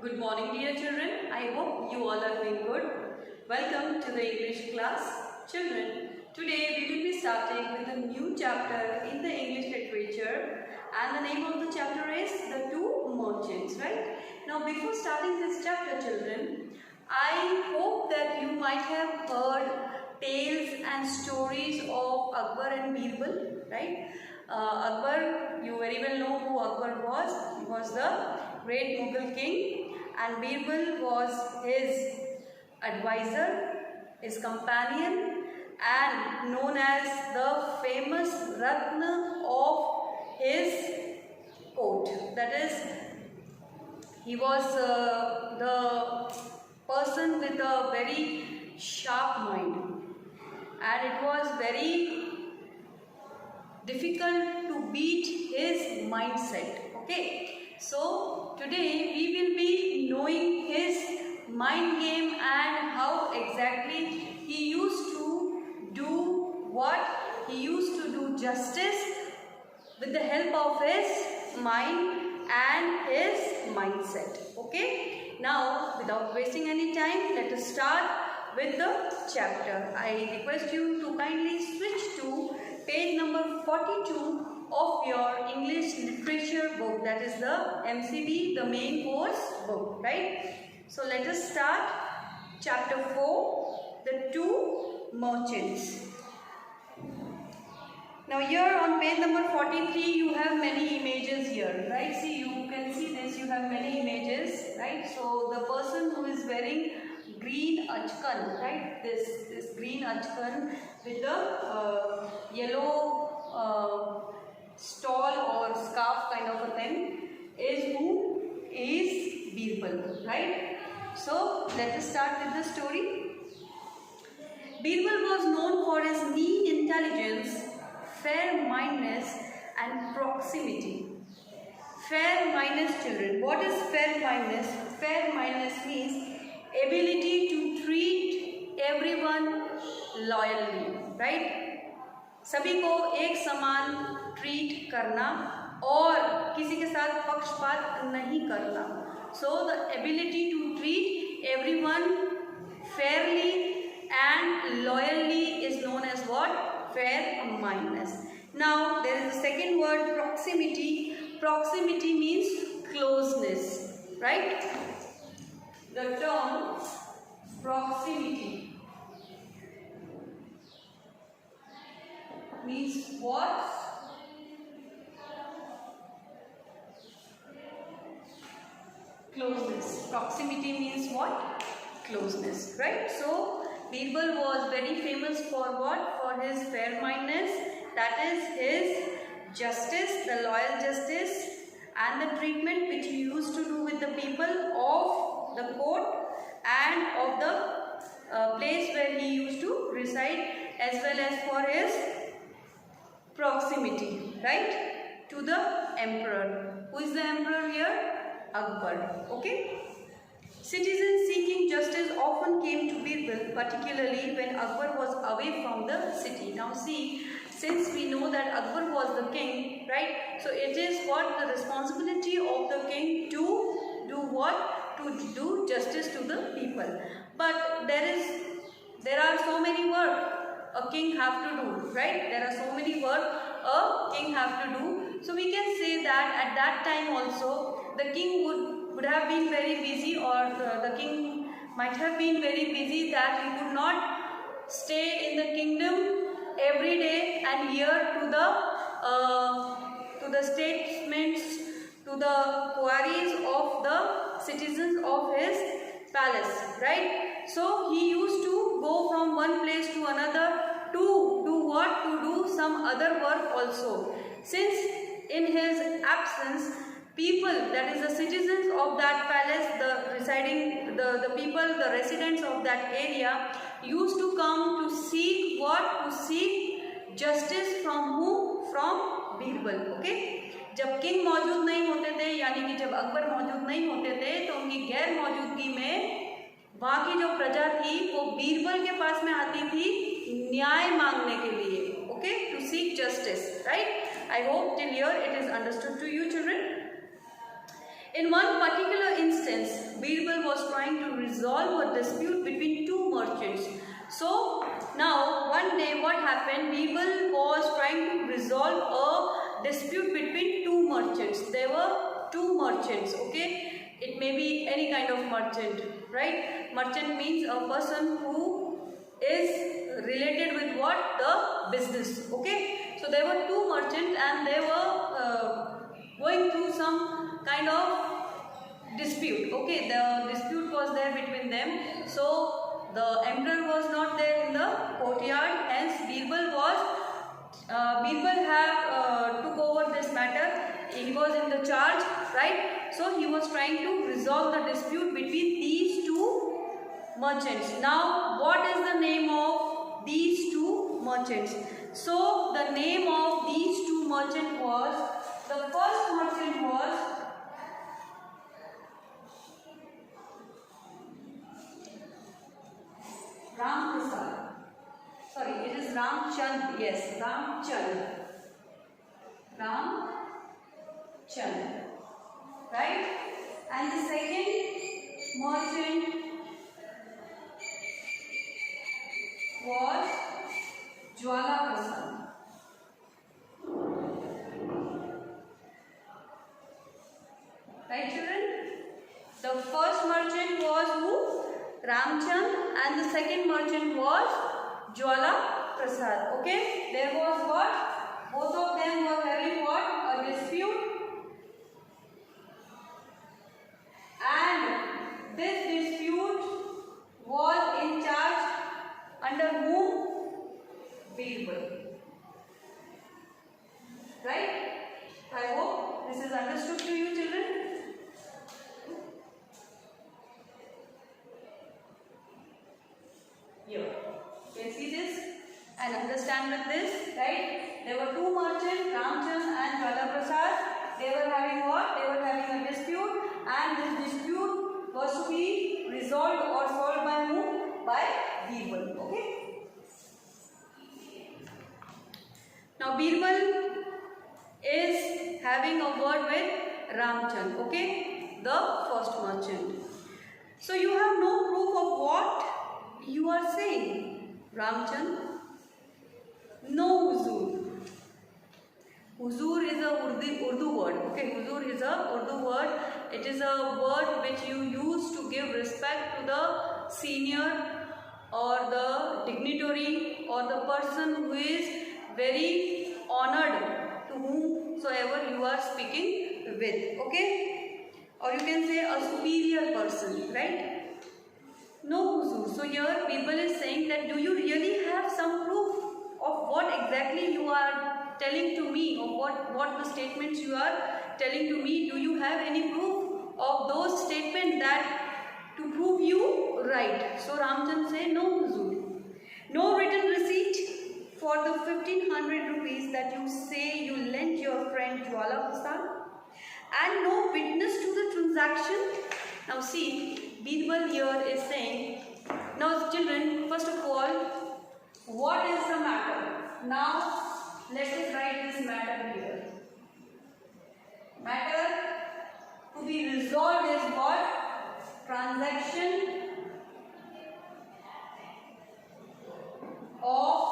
Good morning, dear children. I hope you all are doing good. Welcome to the English class. Children, today we will be starting with a new chapter in the English literature, and the name of the chapter is The Two Merchants, right? Now, before starting this chapter, children, I hope that you might have heard tales and stories of Akbar and Birbal, right? Akbar, you very well know who Akbar was. He was the great Mughal king, and Birbal was his advisor, his companion, and known as the famous Ratna of his court. That is, he was the person with a very sharp mind, and it was very difficult to beat his mindset. Okay, so today we will be knowing his mind game and how exactly he used to do what he used to do justice with the help of his mind and his mindset. Okay, now without wasting any time, let us start with the chapter. I request you to kindly switch to page number 42 of your English literature book, that is the MCB, the main course book, right? So let us start chapter 4, The Two Merchants. Now here on page number 43 you have many images here, right? See, you can see this, you have many images, right? So the person who is wearing green achkan, right? This green achkan with the yellow stole or scarf kind of a thing is who is Birbal, right? So let us start with the story. Birbal was known for his keen intelligence, fair-mindedness and proximity. Fair-mindedness, children. What is fair-mindedness? Fair-mindedness means ability to treat everyone loyally, right? सभी को एक समान treat करना और किसी के साथ पक्षपात नहीं करना. So the ability to treat everyone fairly and loyally is known as what? Fair-mindedness. Now there is a second word, proximity. Proximity means closeness, right? The term proximity means what? Closeness. Proximity means what? Closeness, right? So Birbal was very famous for what? For his fair-mindedness, that is his justice, the loyal justice, and the treatment which he used to do with the people of the court and of the place where he used to reside, as well as for his proximity, right, to the emperor. Who is the emperor here? Akbar. Okay. Citizens seeking justice often came to Birbal, particularly when Akbar was away from the city. Now see, since we know that Akbar was the king, right, so it is what the responsibility of the king to do what? To do justice to the people. But there are so many work a king have to do, right? There are so many work a king have to do. So we can say that at that time also the king would have been very busy, or the king might have been very busy, that he could not stay in the kingdom every day and hear to the statements, to the queries of the citizens of his palace, right? So he used to go from one place to another to do what? To do some other work also. Since in his absence, people, that is the citizens of that palace, the people, the residents of that area used to come to seek what? To seek justice from who? From Birbal. Okay. जब king मौजूद नहीं होते थे, यानी कि जब अकबर मौजूद नहीं होते थे, तो उनकी गैर मौजूदगी में वहाँ की जो प्रजा थी वो बीरबल के पास में आती थी न्याय मांगने के लिए. Okay, to seek justice, right? I hope till here it is understood to you, children. In one particular instance, happened, Birbal was trying to resolve a dispute between two merchants. There were two merchants, okay? It may be any kind of merchant, right? Merchant means a person who is related with what? The business, okay? So there were two merchants and they were going through some kind of dispute, okay? The dispute was there between them. So the emperor was not there in the courtyard, hence Birbal took over this matter. He was in the charge, right? So he was trying to resolve the dispute between these two merchants. Now what is the name of these two merchants? So the name of these two merchants was, the first merchant was Ram Prasad. Sorry, it is Ramchand. Yes, Ramchand. Ramchand. Right? And the second merchant was Jwala Prasad. Right, children? The first merchant was who? Ramchand, and the second merchant was Jwala Prasad. Okay? There was what? Both of them were having what? A dispute. And this dispute was in charge under whom? Birbal. Right? I hope this is understood to you, children. Here, you can see this and understand with this, right? There were two merchants, Ramchand and Jwala Prasad. They were having what? They were having a dispute, and this dispute was to be resolved or solved by whom? By Birbal. Okay? Now Birbal is having a word with Ramchand, okay? The first merchant. So you have no proof of what you are saying, Ramchand? No, Huzur. Huzur is a Urdu word. Okay, Huzur is a Urdu word. It is a word which you use to give respect to the senior or the dignitary or the person who is very honored to whomsoever you are speaking with. Okay, or you can say a superior person, right? No, Huzur. So here Birbal is saying that do you really have some proof of what exactly you are telling to me, or what the statements you are telling to me? Do you have any proof of those statements that to prove you right? So Ramchand say, no, Huzur. No written receipt for the 1500 rupees that you say you lent your friend Jwala Prasad, and no witness to the transaction. Now see, Birbal here is saying, now children, first of all, what is the matter? Now let us write this matter here. Matter to be resolved is what? Transaction of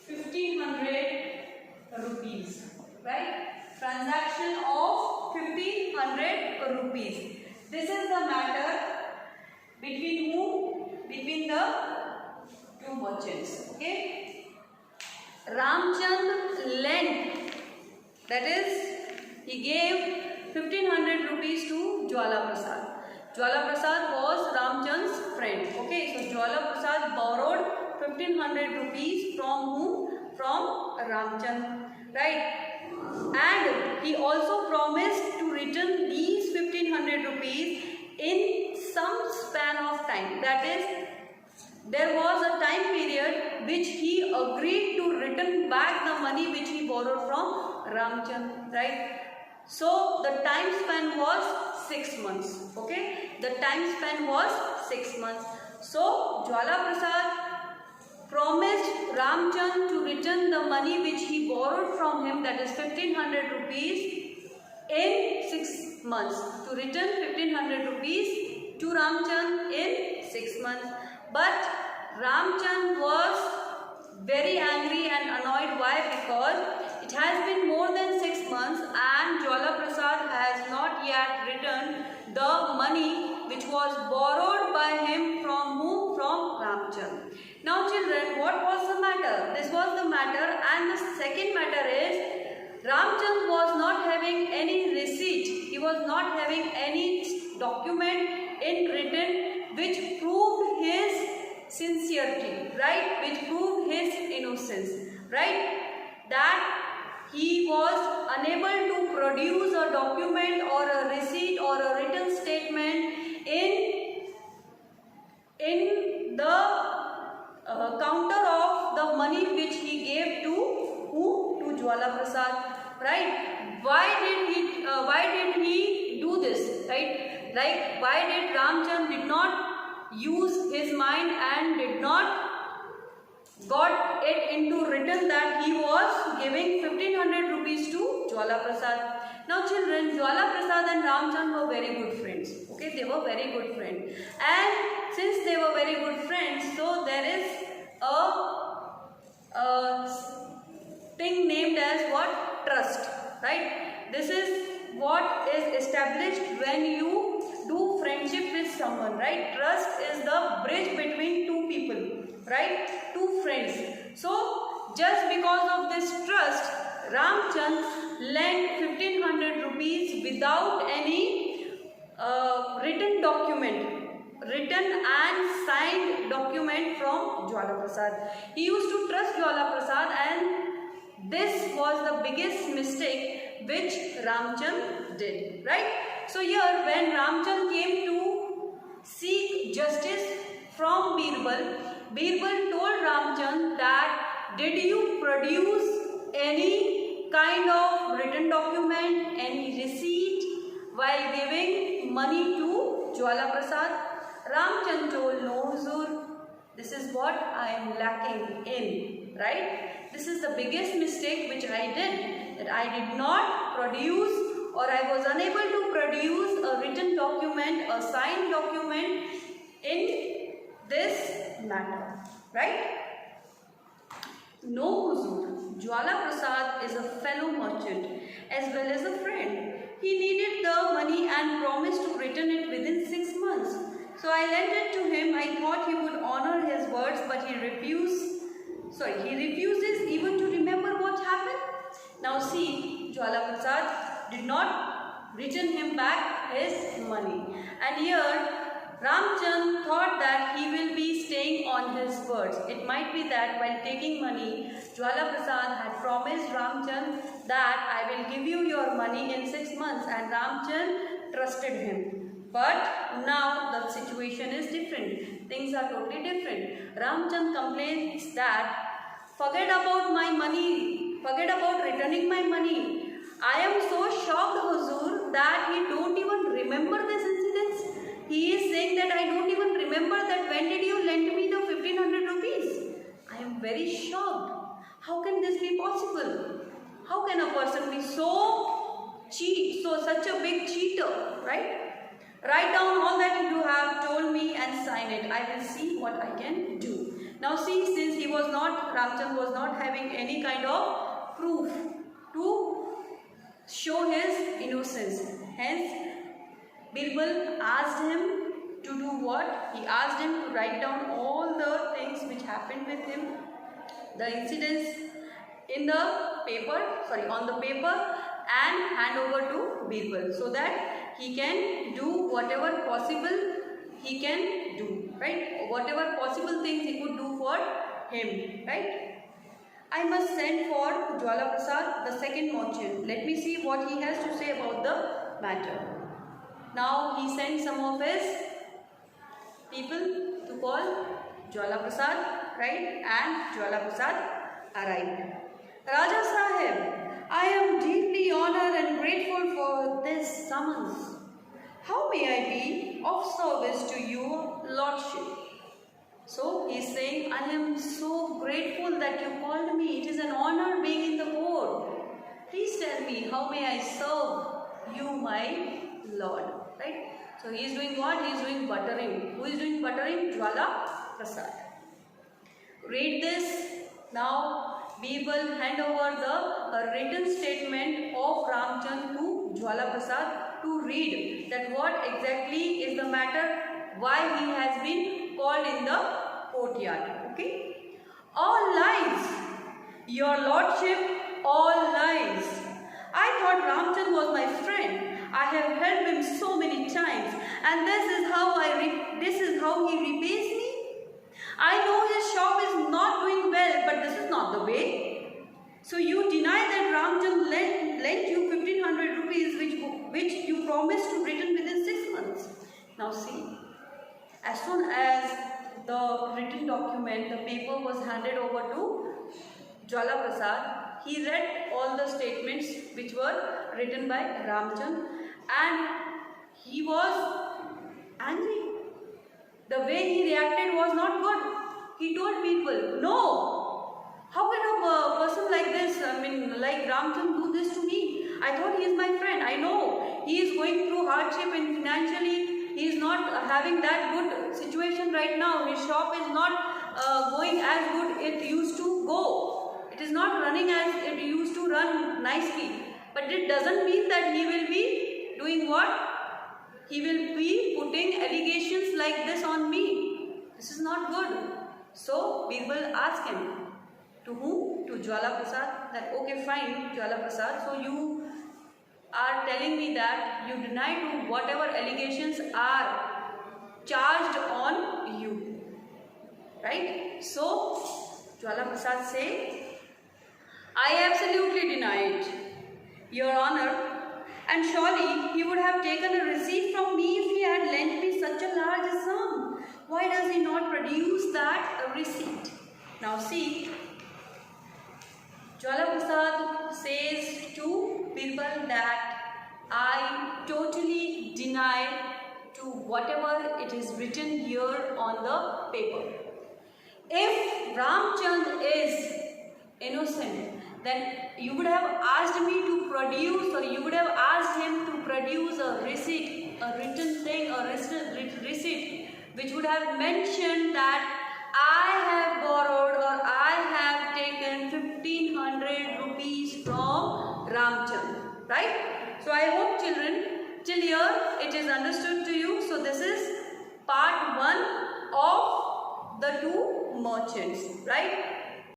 1500 rupees, right? Transaction of 1500 rupees. This is the matter between whom? Between the two merchants. Okay. Ramchand lent, that is, he gave 1500 rupees to Jwala Prasad. Jwala Prasad was Ramchand's friend. Okay, so Jwala Prasad borrowed 1500 rupees from whom? From Ramchand, right? And he also promised to return these 1500 rupees in some span of time. That is, there was a time period which he agreed to return back the money which he borrowed from Ramchand, right? So the time span was 6 months. Okay, the time span was 6 months. So Jwala Prasad promised Ramchand to return the money which he borrowed from him, that is 1500 rupees, in 6 months. To return 1500 rupees to Ramchand in 6 months. But Ramchand was very angry and annoyed. Why? Because it has been more than 6 months and Jwala Prasad has not yet returned the money which was borrowed by him from whom? From Ramchand. Now children, what was the matter? This was the matter, and the second matter is Ramchand was not having any receipt. He was not having any document in written which proved his sincerity, right? Which proved his innocence, right? That he was unable to produce a document or a receipt or a written statement in the counter of the money which he gave to who? To Jwala Prasad, right? Why did he do this, right? Like, why did Ramchand did not use his mind and did not got it into written that he was giving 1500 rupees to Jwala Prasad? Now children, Jwala Prasad and Ramchand were very good friends. Okay, they were very good friends, and since they were very good friends, so there is a thing named as what? Trust, right? This is what is established when you do friendship with someone, right? Trust is the bridge between two people, right? Two friends. So just because of this trust, Ramchand lent 1500 rupees without any written document, written and signed document from Jwala Prasad. He used to trust Jwala Prasad, and this was the biggest mistake which Ramchand did, right? So here when Ramchand came to seek justice from Birbal, Birbal told Ramchand that did you produce any kind of written document, any receipt while giving money to Jwala Prasad? Ramchand told, no Huzur, this is what I am lacking in, right? This is the biggest mistake which I did, that I did not produce, or I was unable to produce a written document, a signed document in this matter, right? No Huzur, Jwala Prasad is a fellow merchant as well as a friend. He needed the money and promised to return it within 6 months. So I lent it to him. I thought he would honor his words, but he refuses even to remember what happened. Now see, Jwala Prasad did not return him back his money. And here Ramchand thought that he will be staying on his words. It might be that while taking money, Jwala Prasad had promised Ramchand that I will give you your money in 6 months, and Ramchand trusted him. But now the situation is different. Things are totally different. Ramchand complains that forget about my money, forget about returning my money. I am so shocked, Huzur, that he don't even remember this incident. He is saying that I don't even remember that when did you lend me the 1500 rupees. I am very shocked. How can this be possible? How can a person be such a big cheater, right? Write down all that you have told me and sign it. I will see what I can do. Now see, since Ramchand was not having any kind of proof to show his innocence. Hence, Birbal asked him to do what? He asked him to write down all the things which happened with him, the incidents on the paper, and hand over to Birbal, so that he can do whatever possible he can do, right? Whatever possible things he could do for him, right? I must send for Jwala Prasad, the second merchant. Let me see what he has to say about the matter. Now he sent some of his people to call Jwala Prasad, right? And Jwala Prasad arrived. Raja Sahib, I am deeply honored and grateful for this summons. How may I be of service to your lordship? So he is saying, I am so grateful that you called me. It is an honor being in the court. Please tell me, how may I serve you, my lord? Right? So he is doing what? He is doing buttering. Who is doing buttering? Jwala Prasad. Read this Now Birbal hand over the written statement of Ramchand to Jwala Prasad to read that what exactly is the matter, why he has been called in the courtyard. Okay. All lies, your lordship, all lies. I thought Ramchand was my friend. I have helped him so many times, and this is how he repays me. I know his shop is not doing well, but this is not the way. So you deny that Ramchand lent you 1500 rupees which you promised to return within 6 months. Now see, as soon as the written document, the paper was handed over to Jwala Prasad, he read all the statements which were written by Ramchand, and he was angry. The way he reacted was not good. He told people, no, how can a person like this, like Ramchand, do this to me? I thought he is my friend. I know he is going through hardship and financially he is not having that good situation right now. His shop is not going as good it used to go. It is not running as it used to run nicely. But it doesn't mean that he will be doing what? He will be putting allegations like this on me. This is not good. So Birbal asked him, to whom? To Jwala Prasad, that okay fine Jwala Prasad, so you are telling me that you deny to whatever allegations are charged on you. Right? So Jwala Prasad say, I absolutely deny it, Your Honor. And surely he would have taken a receipt from me if he had lent me such a large sum. Why does he not produce that receipt? Now see, Jwala Prasad says to Birbal that I totally deny to whatever it is written here on the paper. If Ramchand is innocent, then you would have asked me to produce, or you would have asked him to produce a receipt, a written thing, a receipt which would have mentioned that I have borrowed or I have taken 1500 rupees from Ramchand. Right? So I hope children, till here it is understood to you. So this is part 1 of the two merchants. Right?